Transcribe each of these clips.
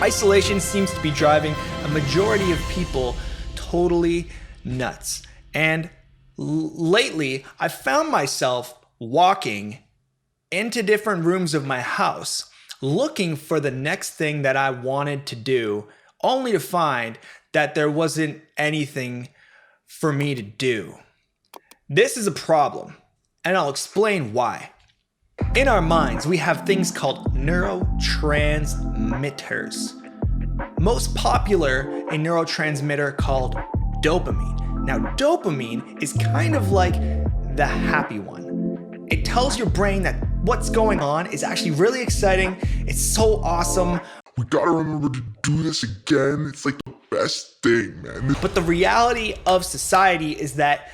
Isolation seems to be driving a majority of people totally nuts. And lately, I found myself walking into different rooms of my house, looking for the next thing that I wanted to do, only to find that there wasn't anything for me to do. This is a problem, and I'll explain why. In our minds, we have things called neurotransmitters. Most popular, a neurotransmitter called dopamine. Now, dopamine is kind of like the happy one. It tells your brain that what's going on is actually really exciting. It's so awesome. We gotta remember to do this again. It's like the best thing, man. But the reality of society is that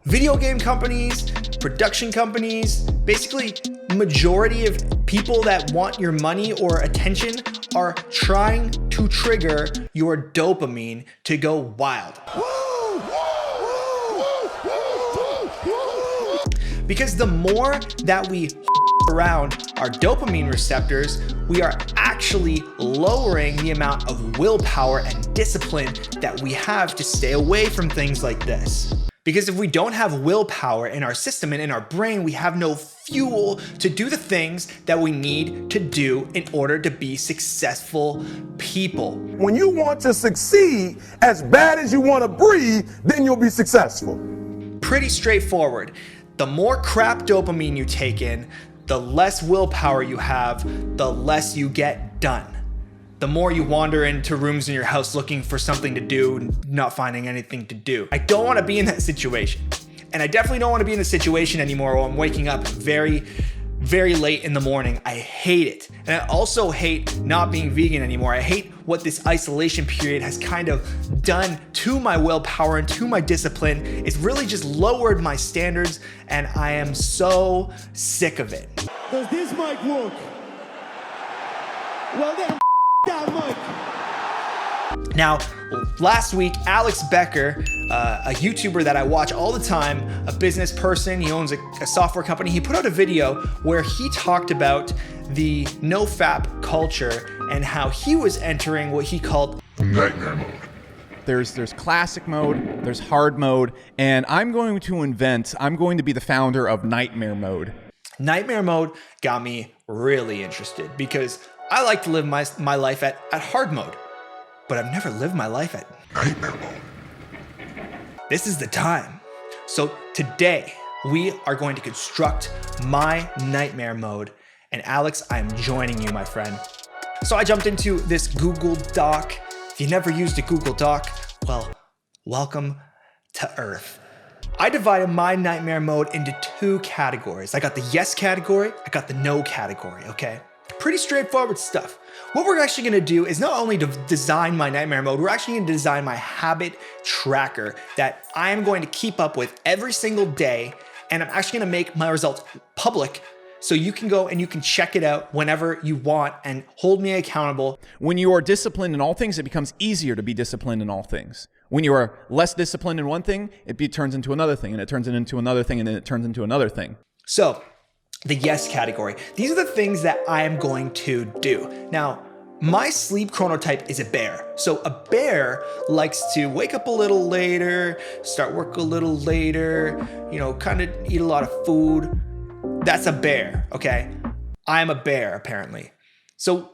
video game companies, production companies, basically majority of people that want your money or attention are trying to trigger your dopamine to go wild. Because the more that we around our dopamine receptors, we are actually lowering the amount of willpower and discipline that we have to stay away from things like this. Because if we don't have willpower in our system and in our brain, we have no fuel to do the things that we need to do in order to be successful people. When you want to succeed as bad as you want to breathe, then you'll be successful. Pretty straightforward. The more crap dopamine you take in, the less willpower you have, the less you get done. The more you wander into rooms in your house looking for something to do and not finding anything to do. I don't want to be in that situation. And I definitely don't want to be in the situation anymore where I'm waking up very, very late in the morning. I hate it. And I also hate not being vegan anymore. I hate what this isolation period has kind of done to my willpower and to my discipline. It's really just lowered my standards, and I am so sick of it. Does this mic work? Well then, that mic. Now, last week, Alex Becker, a YouTuber that I watch all the time, a business person, he owns a software company, he put out a video where he talked about the NoFap culture and how he was entering what he called Nightmare mode. There's classic mode, there's hard mode, and I'm going to be the founder of nightmare mode. Nightmare mode got me really interested because I like to live my life at hard mode, but I've never lived my life at Nightmare mode. This is the time. So today we are going to construct my nightmare mode, and Alex, I'm joining you, my friend. So I jumped into this Google Doc. If you never used a Google Doc, well, welcome to Earth. I divided my nightmare mode into two categories. I got the yes category, I got the no category, okay? Pretty straightforward stuff. What we're actually gonna do is not only to design my nightmare mode, we're actually gonna design my habit tracker that I am going to keep up with every single day, and I'm actually gonna make my results public so you can go and you can check it out whenever you want and hold me accountable. When you are disciplined in all things, it becomes easier to be disciplined in all things. When you are less disciplined in one thing, it turns into another thing, and it turns into another thing, and then it turns into another thing. So, the yes category. These are the things that I am going to do. Now, my sleep chronotype is a bear. So a bear likes to wake up a little later, start work a little later, kind of eat a lot of food. That's a bear, okay? I'm a bear, apparently. So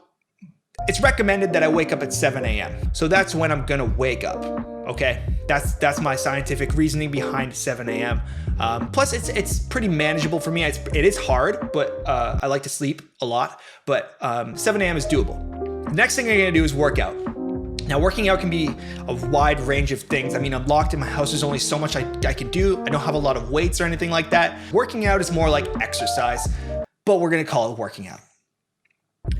it's recommended that I wake up at 7 a.m. So that's when I'm gonna wake up, okay? That's my scientific reasoning behind 7 a.m. Plus, it's pretty manageable for me. It is hard, but I like to sleep a lot. But 7 a.m. is doable. Next thing I'm gonna do is work out. Now, working out can be a wide range of things. I mean, I'm locked in my house. There's only so much I can do. I don't have a lot of weights or anything like that. Working out is more like exercise, but we're gonna call it working out.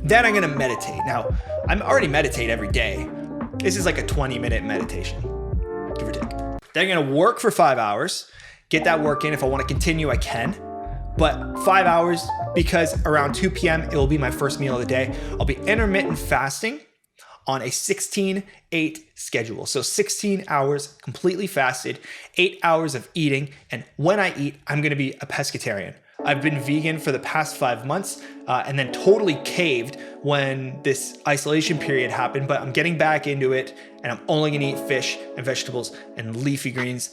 Then I'm gonna meditate. Now, I'm already meditate every day. This is like a 20-minute meditation, give or take. Then I'm gonna work for 5 hours, get that work in. If I wanna continue, I can. But 5 hours, because around 2 p.m., it will be my first meal of the day. I'll be intermittent fasting on a 16-8 schedule. So 16 hours completely fasted, 8 hours of eating. And when I eat, I'm gonna be a pescatarian. I've been vegan for the past 5 months and then totally caved when this isolation period happened, but I'm getting back into it and I'm only gonna eat fish and vegetables and leafy greens.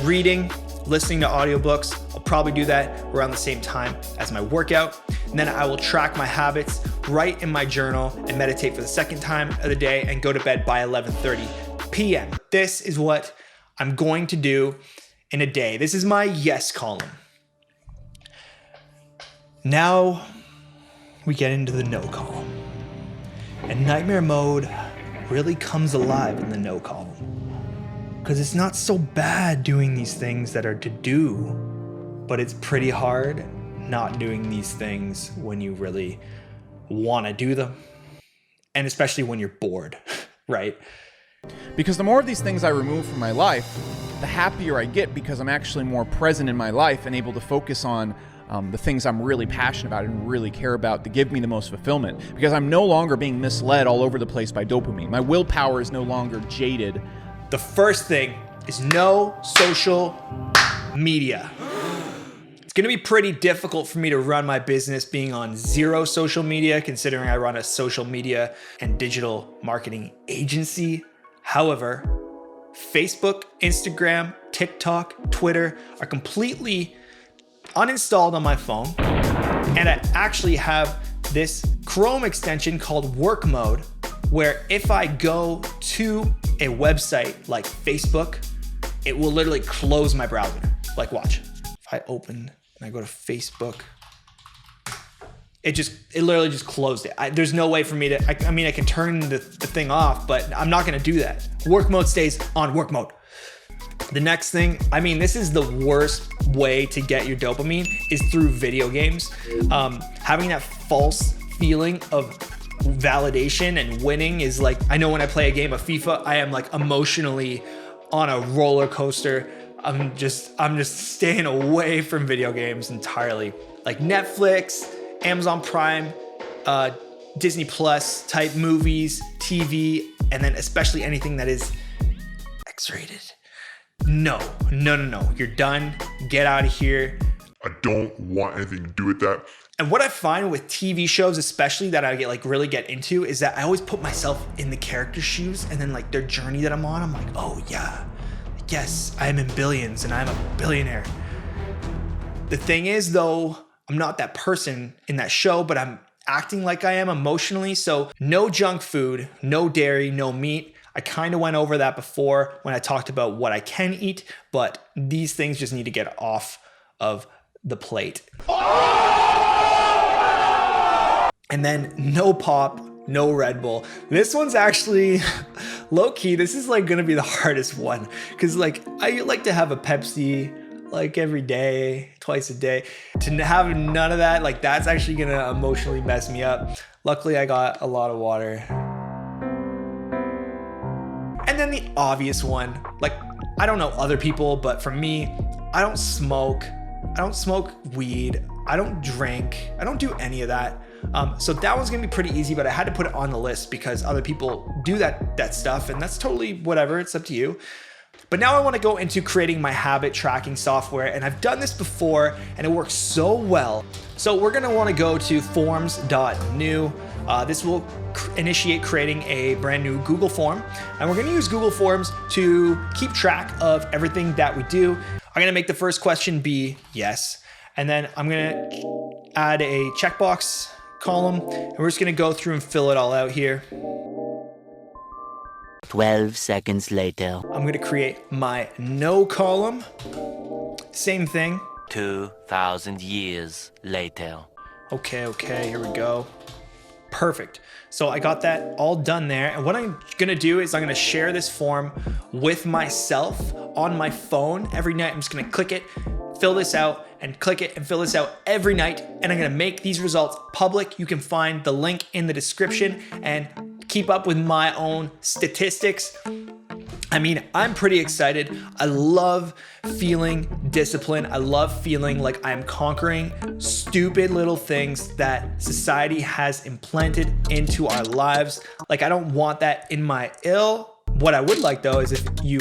Reading, listening to audiobooks, I'll probably do that around the same time as my workout. And then I will track my habits, write in my journal, and meditate for the second time of the day and go to bed by 11:30 p.m. This is what I'm going to do in a day. This is my yes column. Now we get into the no column. And nightmare mode really comes alive in the no column. Because it's not so bad doing these things that are to do, but it's pretty hard not doing these things when you really want to do them. And especially when you're bored, right? Because the more of these things I remove from my life, the happier I get, because I'm actually more present in my life and able to focus on the things I'm really passionate about and really care about to give me the most fulfillment. Because I'm no longer being misled all over the place by dopamine. My willpower is no longer jaded. The first thing is no social media. It's gonna be pretty difficult for me to run my business being on zero social media, considering I run a social media and digital marketing agency. However, Facebook, Instagram, TikTok, Twitter are completely uninstalled on my phone. And I actually have this Chrome extension called Work Mode, where if I go to a website like Facebook, it will literally close my browser. Like watch, if I open and I go to Facebook, it literally just closed it. There's no way for me to, I mean, I can turn the thing off, but I'm not gonna do that. Work mode stays on work mode. The next thing, I mean, this is the worst way to get your dopamine is through video games. Having that false feeling of validation and winning is like, I know when I play a game of FIFA, I am like emotionally on a roller coaster. I'm just staying away from video games entirely. Like Netflix, Amazon Prime, Disney Plus type movies, TV, and then especially anything that is X-rated. No. You're done. Get out of here. I don't want anything to do with that. And what I find with TV shows, especially that I really get into, is that I always put myself in the character's shoes, and then like their journey that I'm on, I'm like, oh yeah, yes, I am in billions and I'm a billionaire. The thing is though, I'm not that person in that show, but I'm acting like I am emotionally. So no junk food, no dairy, no meat. I kind of went over that before when I talked about what I can eat, but these things just need to get off of the plate. And then no pop, no Red Bull. This one's actually low key. This is like gonna be the hardest one because like I like to have a Pepsi like every day, twice a day. To have none of that, like that's actually gonna emotionally mess me up. Luckily, I got a lot of water. And then the obvious one, like I don't know other people, but for me, I don't smoke weed. I don't drink. I don't do any of that. So that one's gonna be pretty easy, but I had to put it on the list because other people do that stuff, and that's totally whatever. It's up to you. But now I want to go into creating my habit tracking software, and I've done this before, and it works so well. So we're gonna want to go to forms.new. This will initiate creating a brand new Google form, and we're gonna use Google Forms to keep track of everything that we do. I'm gonna make the first question be yes, and then I'm gonna add a checkbox column, and we're just gonna go through and fill it all out here. 12 seconds later. I'm gonna create my no column. Same thing. 2,000 years later. Okay, here we go. Perfect. So I got that all done there. And what I'm gonna do is I'm gonna share this form with myself on my phone every night. I'm just gonna click it, fill this out, and click it and fill this out every night. And I'm gonna make these results public. You can find the link in the description and keep up with my own statistics. I mean, I'm pretty excited. I love feeling disciplined. I love feeling like I'm conquering stupid little things that society has implanted into our lives. Like, I don't want that in my ill. What I would like though is if you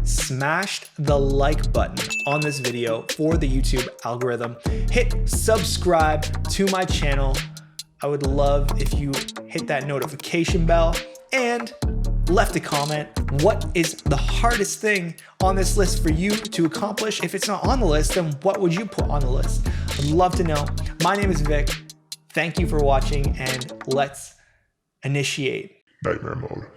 smashed the like button on this video for the YouTube algorithm. Hit subscribe to my channel. I would love if you hit that notification bell and left a comment. What is the hardest thing on this list for you to accomplish? If it's not on the list, then what would you put on the list? I'd love to know. My name is Vic. Thank you for watching, and let's initiate Nightmare mode.